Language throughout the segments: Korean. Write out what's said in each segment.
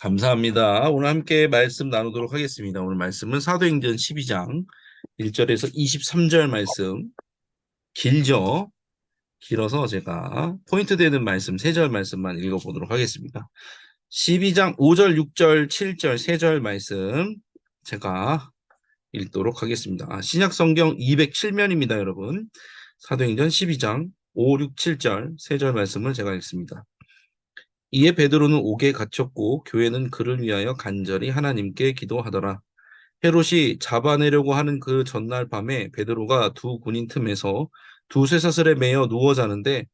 감사합니다. 오늘 함께 말씀 나누도록 하겠습니다. 오늘 말씀은 사도행전 12장 1절에서 23절 말씀. 길죠? 길어서 제가 포인트 되는 말씀 3절 말씀만 읽어보도록 하겠습니다. 12장 5절, 6절, 7절, 3절 말씀 제가 읽도록 하겠습니다. 신약 성경 207면입니다, 여러분. 사도행전 12장 5, 6, 7절, 3절 말씀을 제가 읽습니다. 이에 베드로는 옥에 갇혔고 교회는 그를 위하여 간절히 하나님께 기도하더라. 헤롯이 잡아내려고 하는 그 전날 밤에 베드로가 두 군인 틈에서 두 쇠사슬에 매여 누워 자는데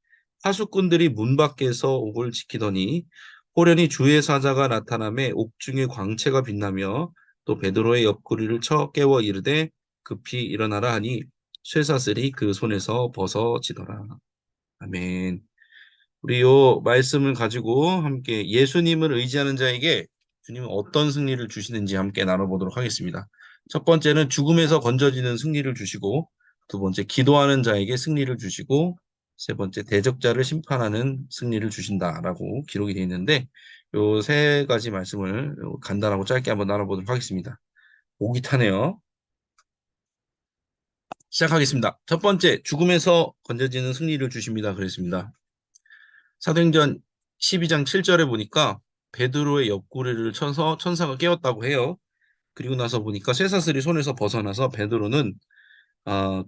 하수꾼들이 문 밖에서 옥을 지키더니 호련히 주의 사자가 나타나매 옥중에 광채가 빛나며 또 베드로의 옆구리를 쳐 깨워 이르되 급히 일어나라 하니 쇠사슬이 그 손에서 벗어지더라. 아멘. 우리 요 말씀을 가지고 함께 예수님을 의지하는 자에게 주님은 어떤 승리를 주시는지 함께 나눠보도록 하겠습니다. 첫 번째는 죽음에서 건져지는 승리를 주시고, 두 번째 기도하는 자에게 승리를 주시고, 세 번째 대적자를 심판하는 승리를 주신다라고 기록이 되어 있는데, 요 세 가지 말씀을 간단하고 짧게 한번 나눠보도록 하겠습니다. 목이 타네요. 시작하겠습니다. 첫 번째, 죽음에서 건져지는 승리를 주십니다. 그랬습니다. 사도행전 12장 7절에 보니까 베드로의 옆구리를 쳐서 천사가 깨웠다고 해요. 그리고 나서 보니까 쇠사슬이 손에서 벗어나서 베드로는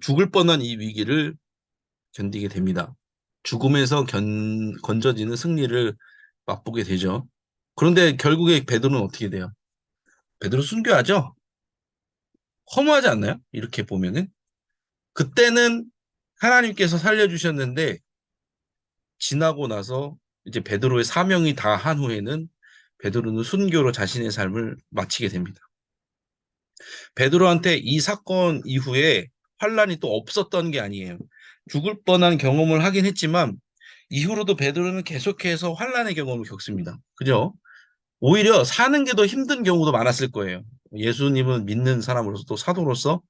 죽을 뻔한 이 위기를 견디게 됩니다. 죽음에서 건져지는 승리를 맛보게 되죠. 그런데 결국에 베드로는 어떻게 돼요? 베드로 순교하죠? 허무하지 않나요? 이렇게 보면은. 그때는 하나님께서 살려주셨는데 지나고 나서 이제 베드로의 사명이 다 한 후에는 베드로는 순교로 자신의 삶을 마치게 됩니다. 베드로한테 이 사건 이후에 환란이 또 없었던 게 아니에요. 죽을 뻔한 경험을 하긴 했지만 이후로도 베드로는 계속해서 환란의 경험을 겪습니다. 그죠? 오히려 사는 게 더 힘든 경우도 많았을 거예요. 예수님은 믿는 사람으로서 또 사도로서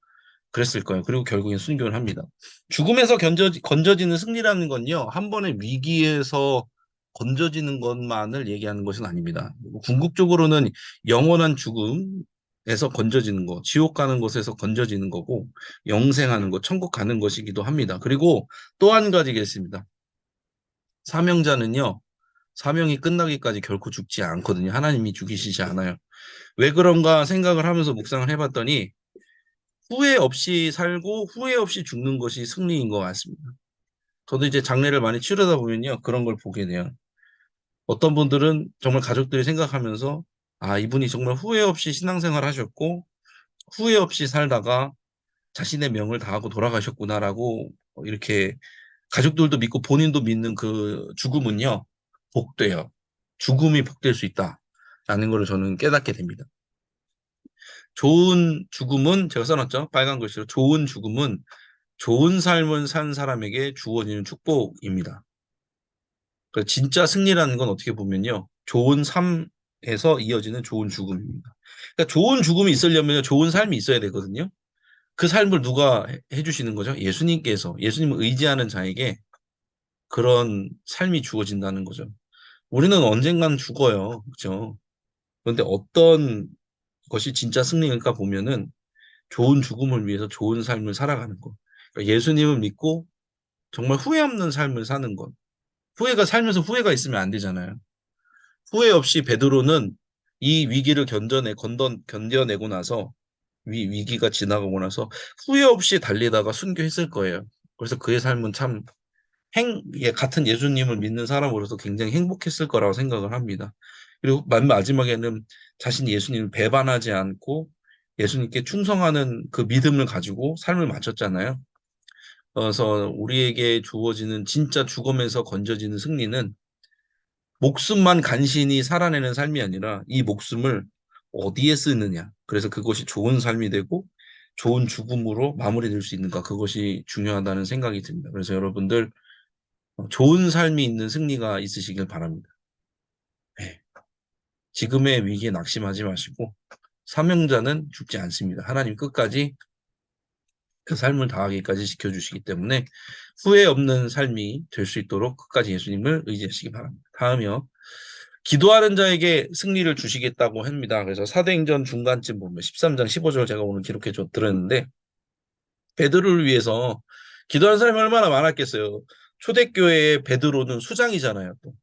그랬을 거예요. 그리고 결국엔 순교를 합니다. 죽음에서 건져지는 승리라는 건요, 한 번의 위기에서 건져지는 것만을 얘기하는 것은 아닙니다. 궁극적으로는 영원한 죽음에서 건져지는 것, 지옥 가는 곳에서 건져지는 거고, 영생하는 것, 천국 가는 것이기도 합니다. 그리고 또 한 가지가 있습니다. 사명자는요, 사명이 끝나기까지 결코 죽지 않거든요. 하나님이 죽이시지 않아요. 왜 그런가 생각을 하면서 묵상을 해봤더니, 후회 없이 살고 후회 없이 죽는 것이 승리인 것 같습니다. 저도 이제 장례를 많이 치르다 보면요. 그런 걸 보게 돼요. 어떤 분들은 정말 가족들이 생각하면서 이분이 정말 후회 없이 신앙생활 하셨고 후회 없이 살다가 자신의 명을 다하고 돌아가셨구나라고 이렇게 가족들도 믿고 본인도 믿는 그 죽음은요. 복돼요. 죽음이 복될 수 있다라는 걸 저는 깨닫게 됩니다. 좋은 죽음은 제가 써놨죠. 빨간 글씨로 좋은 죽음은 좋은 삶을 산 사람에게 주어지는 축복입니다. 진짜 승리라는 건 어떻게 보면요. 좋은 삶에서 이어지는 좋은 죽음입니다. 그러니까 좋은 죽음이 있으려면 좋은 삶이 있어야 되거든요. 그 삶을 누가 해주시는 거죠? 예수님께서, 예수님을 의지하는 자에게 그런 삶이 주어진다는 거죠. 우리는 언젠간 죽어요. 그렇죠? 그런데 어떤 것이 진짜 승리일까 보면은 좋은 죽음을 위해서 좋은 삶을 살아가는 것. 그러니까 예수님을 믿고 정말 후회 없는 삶을 사는 것. 후회가 살면서 후회가 있으면 안 되잖아요. 후회 없이 베드로는 이 위기를 견뎌내고 나서 위기가 지나가고 나서 후회 없이 달리다가 순교했을 거예요. 그래서 그의 삶은 참 같은 예수님을 믿는 사람으로서 굉장히 행복했을 거라고 생각을 합니다. 그리고 맨 마지막에는 자신이 예수님을 배반하지 않고 예수님께 충성하는 그 믿음을 가지고 삶을 마쳤잖아요. 그래서 우리에게 주어지는 진짜 죽음에서 건져지는 승리는 목숨만 간신히 살아내는 삶이 아니라 이 목숨을 어디에 쓰느냐. 그래서 그것이 좋은 삶이 되고 좋은 죽음으로 마무리될 수 있는가. 그것이 중요하다는 생각이 듭니다. 그래서 여러분들 좋은 삶이 있는 승리가 있으시길 바랍니다. 네. 지금의 위기에 낙심하지 마시고 사명자는 죽지 않습니다. 하나님 끝까지 그 삶을 다하기까지 지켜주시기 때문에 후회 없는 삶이 될 수 있도록 끝까지 예수님을 의지하시기 바랍니다. 다음이요. 기도하는 자에게 승리를 주시겠다고 합니다. 그래서 사도행전 중간쯤 보면 13장 15절 제가 오늘 기록해 드렸는데 베드로를 위해서 기도하는 사람이 얼마나 많았겠어요. 초대교회의 베드로는 수장이잖아요. 또.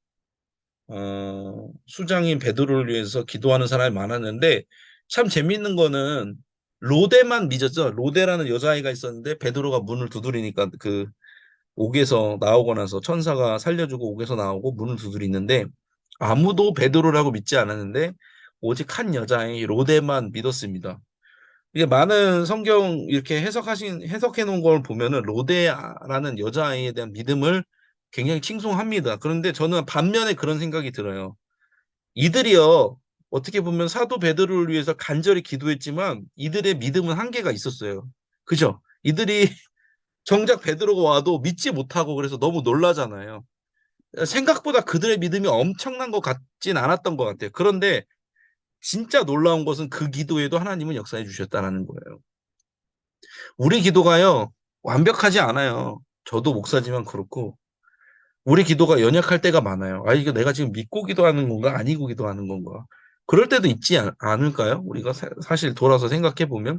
수장인 베드로를 위해서 기도하는 사람이 많았는데 참 재밌는 거는 로데만 믿었죠. 로데라는 여자아이가 있었는데 베드로가 문을 두드리니까 그 옥에서 나오고 나서 천사가 살려주고 옥에서 나오고 문을 두드리는데 아무도 베드로라고 믿지 않았는데 오직 한 여자아이 로데만 믿었습니다. 이게 많은 성경 이렇게 해석해 놓은 걸 보면은 로데라는 여자아이에 대한 믿음을 굉장히 칭송합니다. 그런데 저는 반면에 그런 생각이 들어요. 이들이요, 어떻게 보면 사도 베드로를 위해서 간절히 기도했지만 이들의 믿음은 한계가 있었어요. 그죠? 이들이 정작 베드로가 와도 믿지 못하고 그래서 너무 놀라잖아요. 생각보다 그들의 믿음이 엄청난 것 같진 않았던 것 같아요. 그런데 진짜 놀라운 것은 그 기도에도 하나님은 역사해 주셨다는 거예요. 우리 기도가요, 완벽하지 않아요. 저도 목사지만 그렇고, 우리 기도가 연약할 때가 많아요. 아, 이거 내가 지금 믿고 기도하는 건가? 아니고 기도하는 건가? 그럴 때도 있지 않을까요? 우리가 사실 돌아서 생각해 보면.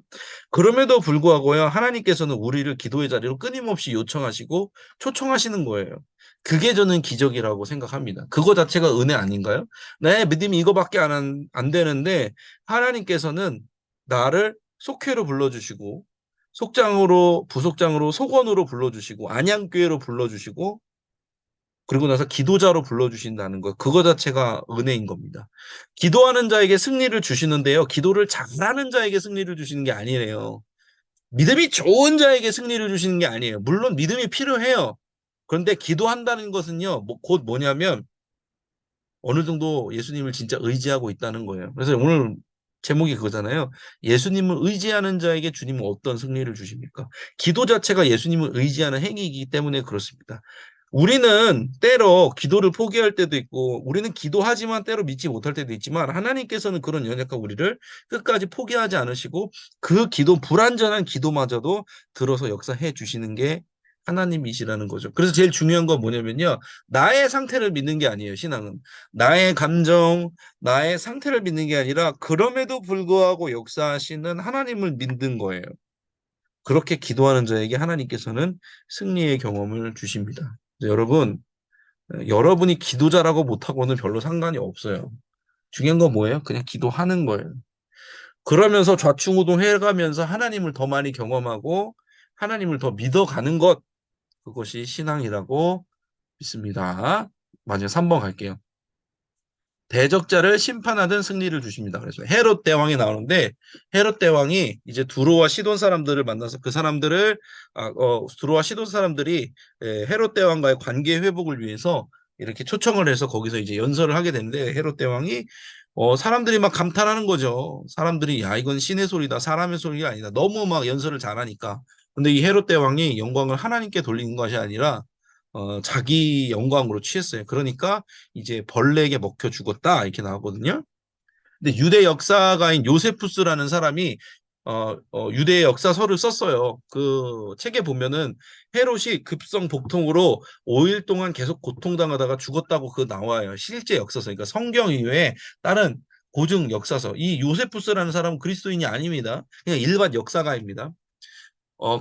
그럼에도 불구하고요, 하나님께서는 우리를 기도의 자리로 끊임없이 요청하시고 초청하시는 거예요. 그게 저는 기적이라고 생각합니다. 그거 자체가 은혜 아닌가요? 내 믿음이 이거밖에 안 되는데, 하나님께서는 나를 속회로 불러주시고, 속장으로, 부속장으로, 속원으로 불러주시고, 안양교회로 불러주시고, 그리고 나서 기도자로 불러주신다는 것, 그거 자체가 은혜인 겁니다. 기도하는 자에게 승리를 주시는데요. 기도를 잘하는 자에게 승리를 주시는 게 아니래요. 믿음이 좋은 자에게 승리를 주시는 게 아니에요. 물론 믿음이 필요해요. 그런데 기도한다는 것은요, 곧 뭐냐면 어느 정도 예수님을 진짜 의지하고 있다는 거예요. 그래서 오늘 제목이 그거잖아요. 예수님을 의지하는 자에게 주님은 어떤 승리를 주십니까? 기도 자체가 예수님을 의지하는 행위이기 때문에 그렇습니다. 우리는 때로 기도를 포기할 때도 있고, 우리는 기도하지만 때로 믿지 못할 때도 있지만, 하나님께서는 그런 연약한 우리를 끝까지 포기하지 않으시고, 그 기도, 불완전한 기도마저도 들어서 역사해 주시는 게 하나님이시라는 거죠. 그래서 제일 중요한 건 뭐냐면요. 나의 상태를 믿는 게 아니에요, 신앙은. 나의 감정, 나의 상태를 믿는 게 아니라 그럼에도 불구하고 역사하시는 하나님을 믿는 거예요. 그렇게 기도하는 자에게 하나님께서는 승리의 경험을 주십니다. 여러분, 여러분이 기도자라고 못하고는 별로 상관이 없어요. 중요한 건 뭐예요? 그냥 기도하는 거예요. 그러면서 좌충우동해가면서 하나님을 더 많이 경험하고 하나님을 더 믿어가는 것, 그것이 신앙이라고 믿습니다. 마지막 3번 갈게요. 대적자를 심판하든 승리를 주십니다. 그래서 헤롯 대왕이 나오는데 헤롯 대왕이 이제 두로와 시돈 사람들을 만나서 그 사람들을 두로와 시돈 사람들이 헤롯 대왕과의 관계 회복을 위해서 이렇게 초청을 해서 거기서 이제 연설을 하게 되는데 헤롯 대왕이 사람들이 막 감탄하는 거죠. 사람들이 야 이건 신의 소리다 사람의 소리가 아니다. 너무 막 연설을 잘하니까. 근데 이 헤롯 대왕이 영광을 하나님께 돌리는 것이 아니라 자기 영광으로 취했어요. 그러니까 이제 벌레에게 먹혀 죽었다 이렇게 나오거든요. 근데 유대 역사가인 요세푸스라는 사람이 유대 역사서를 썼어요. 그 책에 보면은 헤롯이 급성 복통으로 5일 동안 계속 고통당하다가 죽었다고 그 나와요. 실제 역사서. 그러니까 성경 이외에 다른 고증 역사서. 이 요세푸스라는 사람은 그리스도인이 아닙니다. 그냥 일반 역사가입니다.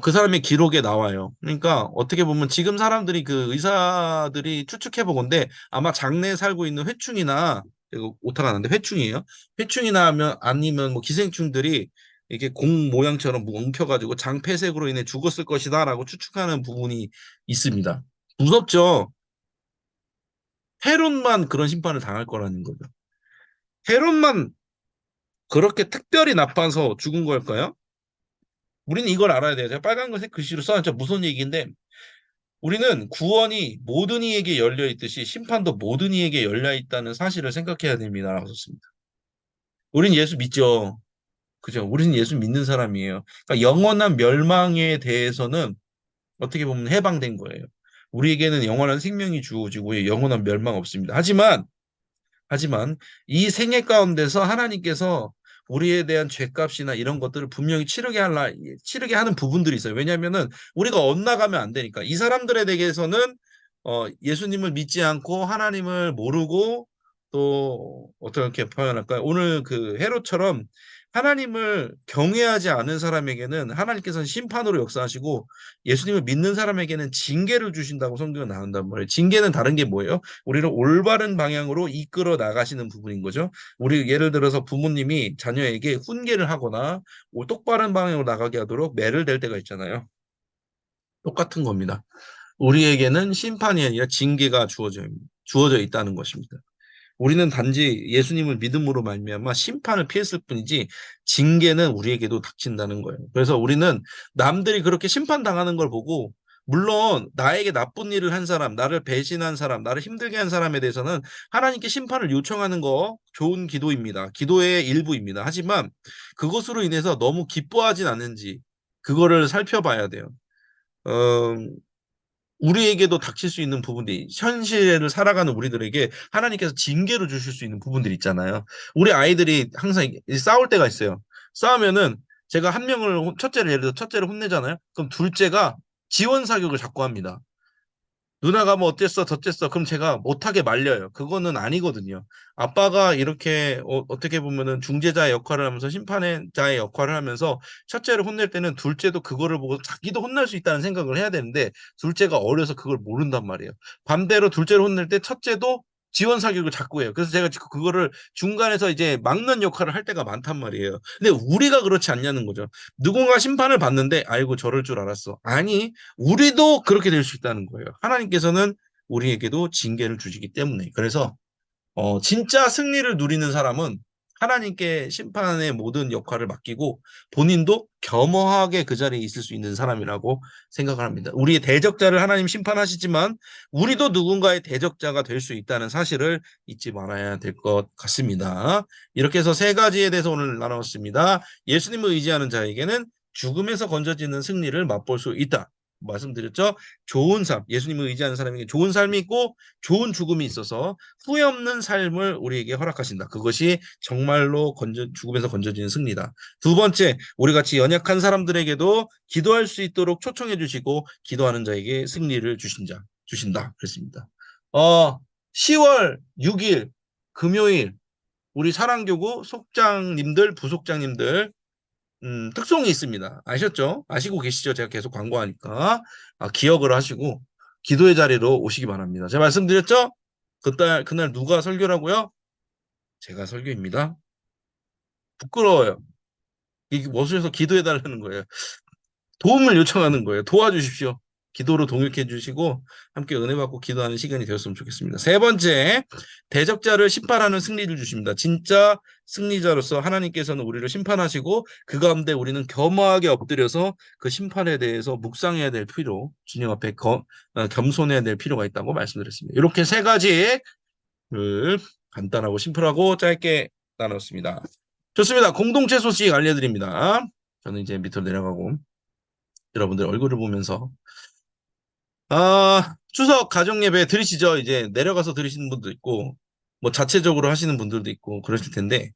그 사람의 기록에 나와요. 그러니까 어떻게 보면 지금 사람들이 그 의사들이 추측해 보건데 아마 장내에 살고 있는 회충이나 이거 오타가 났는데 회충이에요. 회충이나 하면 아니면 뭐 기생충들이 이렇게 공 모양처럼 뭉켜가지고 장폐색으로 인해 죽었을 것이다라고 추측하는 부분이 있습니다. 무섭죠. 헤롯만 그런 심판을 당할 거라는 거죠. 헤롯만 그렇게 특별히 나빠서 죽은 걸까요? 우리는 이걸 알아야 돼요. 제가 빨간색 글씨로 써놨죠. 무슨 얘기인데 우리는 구원이 모든 이에게 열려 있듯이 심판도 모든 이에게 열려 있다는 사실을 생각해야 됩니다라고 썼습니다. 우리는 예수 믿죠. 그죠? 우리는 예수 믿는 사람이에요. 그러니까 영원한 멸망에 대해서는 어떻게 보면 해방된 거예요. 우리에게는 영원한 생명이 주어지고 영원한 멸망 없습니다. 하지만 이 생애 가운데서 하나님께서 우리에 대한 죄값이나 이런 것들을 분명히 치르게 하는 부분들이 있어요. 왜냐하면은 우리가 엇나가면 안 되니까. 이 사람들에 대해서는 예수님을 믿지 않고 하나님을 모르고 또 어떻게 표현할까요? 오늘 그 헤롯처럼 하나님을 경외하지 않은 사람에게는 하나님께서는 심판으로 역사하시고 예수님을 믿는 사람에게는 징계를 주신다고 성경에 나온단 말이에요. 징계는 다른 게 뭐예요? 우리를 올바른 방향으로 이끌어 나가시는 부분인 거죠. 우리 예를 들어서 부모님이 자녀에게 훈계를 하거나 똑바른 방향으로 나가게 하도록 매를 댈 때가 있잖아요. 똑같은 겁니다. 우리에게는 심판이 아니라 징계가 주어져 있다는 것입니다. 우리는 단지 예수님을 믿음으로 말미암아 심판을 피했을 뿐이지 징계는 우리에게도 닥친다는 거예요. 그래서 우리는 남들이 그렇게 심판당하는 걸 보고 물론 나에게 나쁜 일을 한 사람, 나를 배신한 사람, 나를 힘들게 한 사람에 대해서는 하나님께 심판을 요청하는 거 좋은 기도입니다. 기도의 일부입니다. 하지만 그것으로 인해서 너무 기뻐하진 않는지 그거를 살펴봐야 돼요. 어, 우리에게도 닥칠 수 있는 부분들이 현실을 살아가는 우리들에게 하나님께서 징계로 주실 수 있는 부분들이 있잖아요. 우리 아이들이 항상 싸울 때가 있어요. 싸우면은 제가 한 명을 첫째를 예를 들어 첫째를 혼내잖아요. 그럼 둘째가 지원 사격을 자꾸 합니다. 누나가 뭐 어땠어, 저쨌어. 그럼 제가 못하게 말려요. 그거는 아니거든요. 아빠가 이렇게 떻게 보면은 중재자의 역할을 하면서 심판자의 역할을 하면서 첫째를 혼낼 때는 둘째도 그거를 보고 자기도 혼날 수 있다는 생각을 해야 되는데 둘째가 어려서 그걸 모른단 말이에요. 반대로 둘째를 혼낼 때 첫째도 지원 사격을 자꾸 해요. 그래서 제가 그거를 중간에서 이제 막는 역할을 할 때가 많단 말이에요. 근데 우리가 그렇지 않냐는 거죠. 누군가 심판을 받는데 아이고 저럴 줄 알았어. 아니 우리도 그렇게 될 수 있다는 거예요. 하나님께서는 우리에게도 징계를 주시기 때문에. 그래서 진짜 승리를 누리는 사람은 하나님께 심판의 모든 역할을 맡기고 본인도 겸허하게 그 자리에 있을 수 있는 사람이라고 생각을 합니다. 우리의 대적자를 하나님 심판하시지만 우리도 누군가의 대적자가 될 수 있다는 사실을 잊지 말아야 될 것 같습니다. 이렇게 해서 세 가지에 대해서 오늘 나눴습니다. 예수님을 의지하는 자에게는 죽음에서 건져지는 승리를 맛볼 수 있다. 말씀드렸죠? 좋은 삶, 예수님을 의지하는 사람에게 좋은 삶이 있고 좋은 죽음이 있어서 후회 없는 삶을 우리에게 허락하신다. 그것이 정말로 죽음에서 건져지는 승리다. 두 번째, 우리 같이 연약한 사람들에게도 기도할 수 있도록 초청해 주시고 기도하는 자에게 승리를 주신다. 그랬습니다. 10월 6일 금요일 우리 사랑교구 속장님들, 부속장님들 특송이 있습니다. 아셨죠? 아시고 계시죠? 제가 계속 광고하니까 기억을 하시고 기도의 자리로 오시기 바랍니다. 제가 말씀드렸죠? 그날 누가 설교라고요? 제가 설교입니다. 부끄러워요. 이게 머슴에서 기도해 달라는 거예요. 도움을 요청하는 거예요. 도와주십시오. 기도로 동역해 주시고 함께 은혜 받고 기도하는 시간이 되었으면 좋겠습니다. 세 번째, 대적자를 심판하는 승리를 주십니다. 진짜 승리자로서 하나님께서는 우리를 심판하시고 그 가운데 우리는 겸허하게 엎드려서 그 심판에 대해서 묵상해야 될 주님 앞에 겸손해야 될 필요가 있다고 말씀드렸습니다. 이렇게 세 가지를 간단하고 심플하고 짧게 나눴습니다. 좋습니다. 공동체 소식 알려드립니다. 저는 이제 밑으로 내려가고 여러분들 얼굴을 보면서 추석 가정 예배 들으시죠? 이제 내려가서 들으시는 분도 있고 뭐 자체적으로 하시는 분들도 있고 그러실 텐데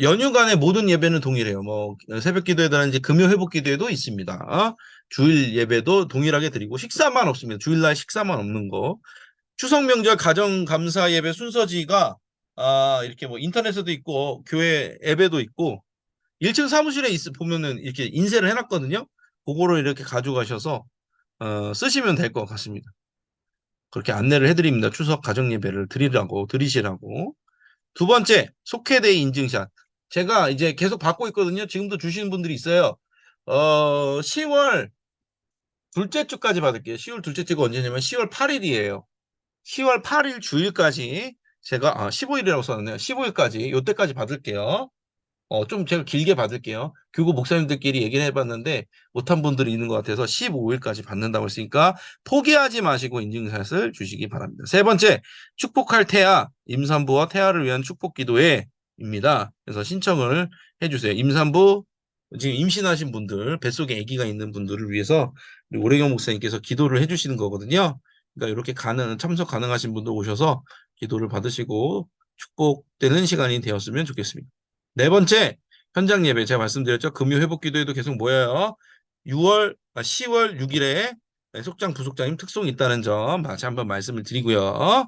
연휴간의 모든 예배는 동일해요. 뭐 새벽 기도회라든지 금요 회복 기도회도 있습니다. 주일 예배도 동일하게 드리고 식사만 없습니다. 주일날 식사만 없는 거. 추석 명절 가정 감사 예배 순서지가 이렇게 뭐 인터넷에도 있고 교회 앱에도 있고 1층 사무실에 보면은 이렇게 인쇄를 해놨거든요. 그거를 이렇게 가져가셔서 쓰시면 될 것 같습니다. 그렇게 안내를 해드립니다. 추석 가정 예배를 드리시라고. 두 번째, 속회대의 인증샷. 제가 이제 계속 받고 있거든요. 지금도 주시는 분들이 있어요. 10월 둘째 주까지 받을게요. 10월 둘째 주가 언제냐면 10월 8일이에요. 10월 8일 주일까지 제가 15일이라고 썼네요. 15일까지 요때까지 받을게요. 좀 제가 길게 받을게요. 교구 목사님들끼리 얘기를 해봤는데 못한 분들이 있는 것 같아서 15일까지 받는다고 했으니까 포기하지 마시고 인증샷을 주시기 바랍니다. 세 번째, 축복할 태아, 임산부와 태아를 위한 축복 기도회입니다. 그래서 신청을 해주세요. 임산부, 지금 임신하신 분들, 뱃속에 아기가 있는 분들을 위해서 우리 오래경 목사님께서 기도를 해주시는 거거든요. 그러니까 이렇게 참석 가능하신 분들 오셔서 기도를 받으시고 축복되는 시간이 되었으면 좋겠습니다. 네 번째, 현장 예배. 제가 말씀드렸죠. 금요 회복 기도에도 계속 모여요. 10월 6일에 속장 부속장님 특송이 있다는 점 다시 한번 말씀을 드리고요.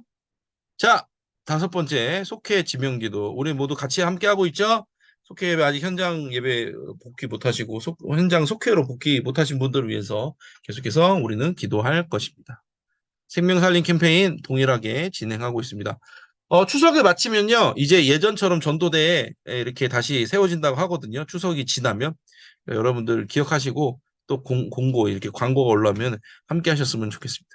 자, 다섯 번째 속회 지명기도 우리 모두 같이 함께 하고 있죠? 속회 예배 아직 현장 예배 복귀 못하시고 현장 속회로 복귀 못하신 분들을 위해서 계속해서 우리는 기도할 것입니다. 생명살린 캠페인 동일하게 진행하고 있습니다. 추석을 마치면요, 이제 예전처럼 전도대에 이렇게 다시 세워진다고 하거든요. 추석이 지나면 여러분들 기억하시고 또 공고 이렇게 광고가 올라오면 함께 하셨으면 좋겠습니다.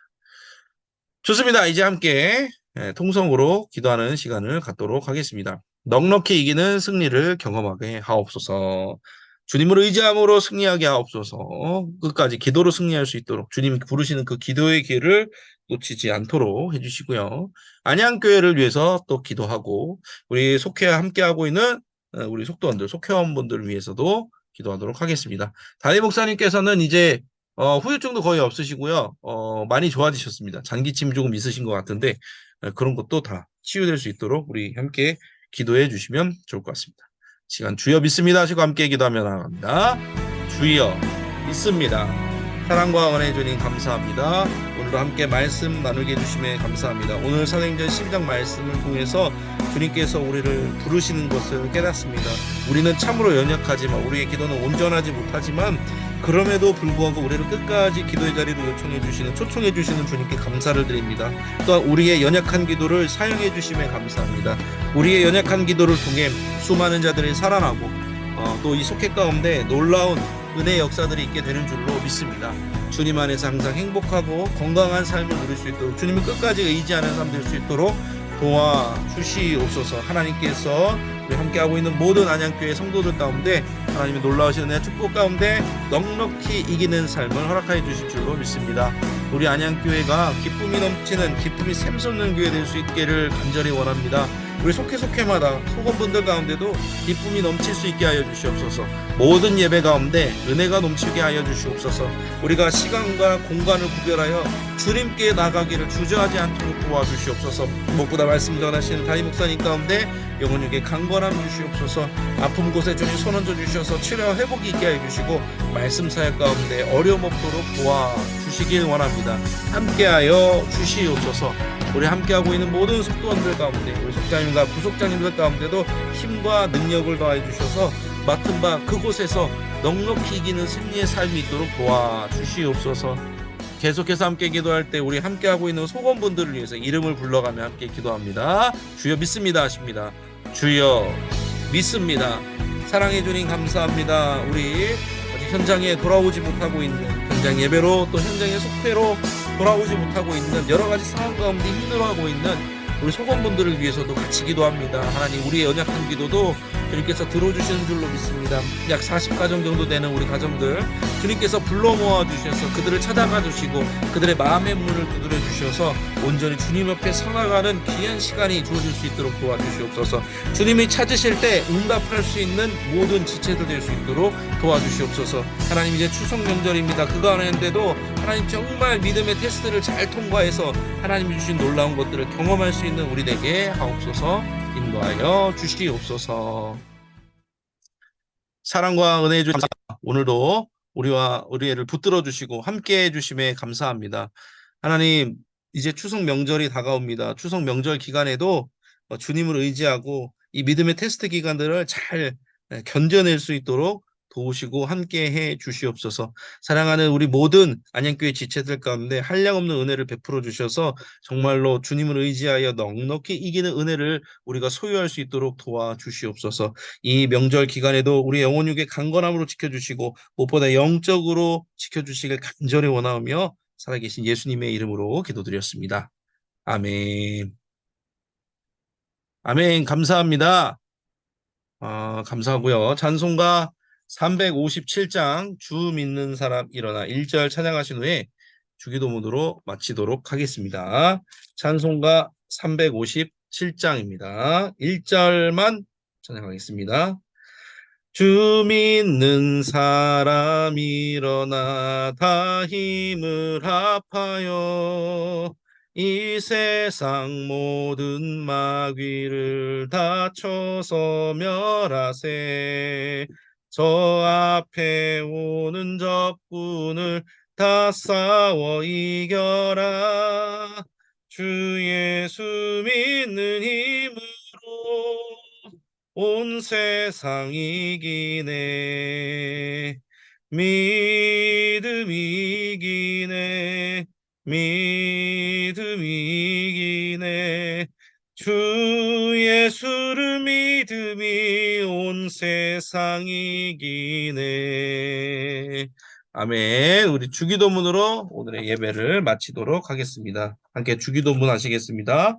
좋습니다. 이제 함께 통성으로 기도하는 시간을 갖도록 하겠습니다. 넉넉히 이기는 승리를 경험하게 하옵소서. 주님을 의지함으로 승리하게 하옵소서. 끝까지 기도로 승리할 수 있도록 주님 부르시는 그 기도의 길을 놓치지 않도록 해주시고요. 안양교회를 위해서 또 기도하고 우리 속회 함께하고 있는 우리 속도원들, 속회원분들을 위해서도 기도하도록 하겠습니다. 다니 목사님께서는 이제 후유증도 거의 없으시고요. 많이 좋아지셨습니다. 잔기침 조금 있으신 것 같은데 그런 것도 다 치유될 수 있도록 우리 함께 기도해 주시면 좋을 것 같습니다. 시간 주여 믿습니다 하시고 함께 기도하며 나아갑니다. 주여 믿습니다. 사랑과 은혜 주님 감사합니다. 오늘도 함께 말씀 나누게 해주심에 감사합니다. 오늘 사도행전 10장 말씀을 통해서 주님께서 우리를 부르시는 것을 깨닫습니다. 우리는 참으로 연약하지만 우리의 기도는 온전하지 못하지만 그럼에도 불구하고 우리를 끝까지 기도의 자리로 초청해 주시는 주님께 감사를 드립니다. 또한 우리의 연약한 기도를 사용해 주심에 감사합니다. 우리의 연약한 기도를 통해 수많은 자들이 살아나고 또 이 속회 가운데 놀라운 은혜의 역사들이 있게 되는 줄로 믿습니다. 주님 안에서 항상 행복하고 건강한 삶을 누릴 수 있도록 주님을 끝까지 의지하는 삶 될 수 있도록 도와주시옵소서. 하나님께서 우리 함께하고 있는 모든 안양교회 성도들 가운데 하나님의 놀라우신 은혜 축복 가운데 넉넉히 이기는 삶을 허락하여 주실 줄로 믿습니다. 우리 안양교회가 기쁨이 넘치는 기쁨이 샘솟는 교회 될 수 있기를 간절히 원합니다. 우리 속회마다 소건분들 가운데도 기쁨이 넘칠 수 있게 하여 주시옵소서. 모든 예배 가운데 은혜가 넘치게 하여 주시옵소서. 우리가 시간과 공간을 구별하여 주님께 나가기를 주저하지 않도록 도와주시옵소서. 무엇보다 말씀 전하시는 다니 목사님 가운데 영혼에게 강건함 주시옵소서. 아픈 곳에 주님 손 얹어 주셔서 치료와 회복이 있게 하여 주시고 말씀 사역 가운데 어려움 없도록 도와주시길 원합니다. 함께하여 주시옵소서. 우리 함께하고 있는 모든 속도원들 가운데 우리 속장님과 부속장님들 가운데도 힘과 능력을 더하여 주셔서 맡은 바 그곳에서 넉넉히 이기는 승리의 삶이 있도록 도와주시옵소서. 계속해서 함께 기도할 때 우리 함께하고 있는 속원분들을 위해서 이름을 불러가며 함께 기도합니다. 주여 믿습니다 하십니다. 주여 믿습니다. 사랑해 주님 감사합니다. 우리 아직 현장에 돌아오지 못하고 있는 현장 예배로 또 현장의 속회로 돌아오지 못하고 있는 여러 가지 상황 가운데 힘들어하고 있는 우리 소건분들을 위해서도 같이 기도합니다. 하나님 우리의 연약한 기도도 주님께서 들어주시는 줄로 믿습니다. 약 40가정 정도 되는 우리 가정들 주님께서 불러 모아 주셔서 그들을 찾아가 주시고 그들의 마음의 문을 두드려 주셔서 온전히 주님 옆에 서나가는 귀한 시간이 주어질 수 있도록 도와주시옵소서. 주님이 찾으실 때 응답할 수 있는 모든 지체들 될 수 있도록 도와주시옵소서. 하나님 이제 추석 명절입니다. 그거 하는데도 하나님 정말 믿음의 테스트를 잘 통과해서 하나님이 주신 놀라운 것들을 경험할 수 있는 우리에게 하옵소서. 인도하여 주시옵소서. 사랑과 은혜의 주님 오늘도 우리와 우리를 붙들어 주시고 함께해 주심에 감사합니다. 하나님 이제 추석 명절이 다가옵니다. 추석 명절 기간에도 주님을 의지하고 이 믿음의 테스트 기간들을 잘 견뎌낼 수 있도록 도우시고 함께해 주시옵소서. 사랑하는 우리 모든 안양교회 지체들 가운데 한량없는 은혜를 베풀어 주셔서 정말로 주님을 의지하여 넉넉히 이기는 은혜를 우리가 소유할 수 있도록 도와주시옵소서. 이 명절 기간에도 우리 영혼육의 강건함으로 지켜주시고 무엇보다 영적으로 지켜주시길 간절히 원하며 살아계신 예수님의 이름으로 기도드렸습니다. 아멘. 아멘. 감사합니다. 감사하고요. 찬송가 357장 주 믿는 사람 일어나 1절 찬양하신 후에 주기도문으로 마치도록 하겠습니다. 찬송가 357장입니다. 1절만 찬양하겠습니다. 주 믿는 사람 일어나 다 힘을 합하여 이 세상 모든 마귀를 다 쳐서 멸하세. 저 앞에 오는 적군을 다 싸워 이겨라. 주 예수 믿는 힘으로 온 세상 이기네. 믿음 이기네. 믿음 이기네. 주 예수를 믿음이 온 세상 이기네. 아멘. 우리 주기도문으로 오늘의 예배를 마치도록 하겠습니다. 함께 주기도문 하시겠습니다.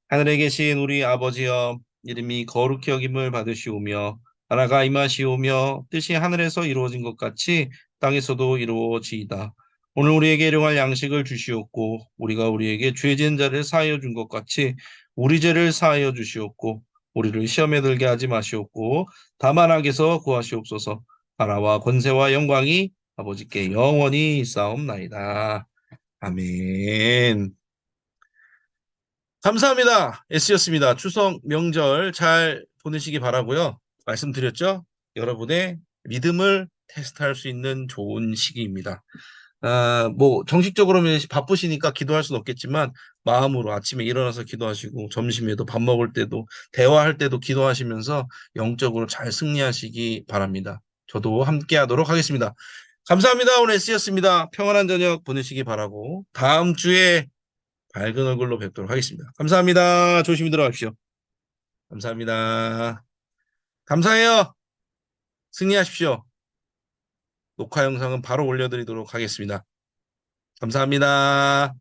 하늘에 계신 우리 아버지여, 이름이 거룩히 여김을 받으시오며 나라가 임하시오며 뜻이 하늘에서 이루어진 것 같이 땅에서도 이루어지이다. 오늘 우리에게 일용할 양식을 주시옵고 우리가 우리에게 죄 지은 자를 사하여 준 것 같이 우리 죄를 사하여 주시옵고 우리를 시험에 들게 하지 마시옵고 다만 악에서 구하시옵소서. 나라와 권세와 영광이 아버지께 영원히 있사옵나이다. 아멘. 감사합니다. S였습니다. 추석 명절 잘 보내시기 바라고요. 말씀드렸죠? 여러분의 믿음을 테스트할 수 있는 좋은 시기입니다. 뭐 정식적으로는 바쁘시니까 기도할 수는 없겠지만 마음으로 아침에 일어나서 기도하시고 점심에도 밥 먹을 때도 대화할 때도 기도하시면서 영적으로 잘 승리하시기 바랍니다. 저도 함께 하도록 하겠습니다. 감사합니다. 오늘 S였습니다. 평안한 저녁 보내시기 바라고 다음 주에 밝은 얼굴로 뵙도록 하겠습니다. 감사합니다. 조심히 들어가십시오. 감사합니다. 감사해요. 승리하십시오. 녹화 영상은 바로 올려드리도록 하겠습니다. 감사합니다.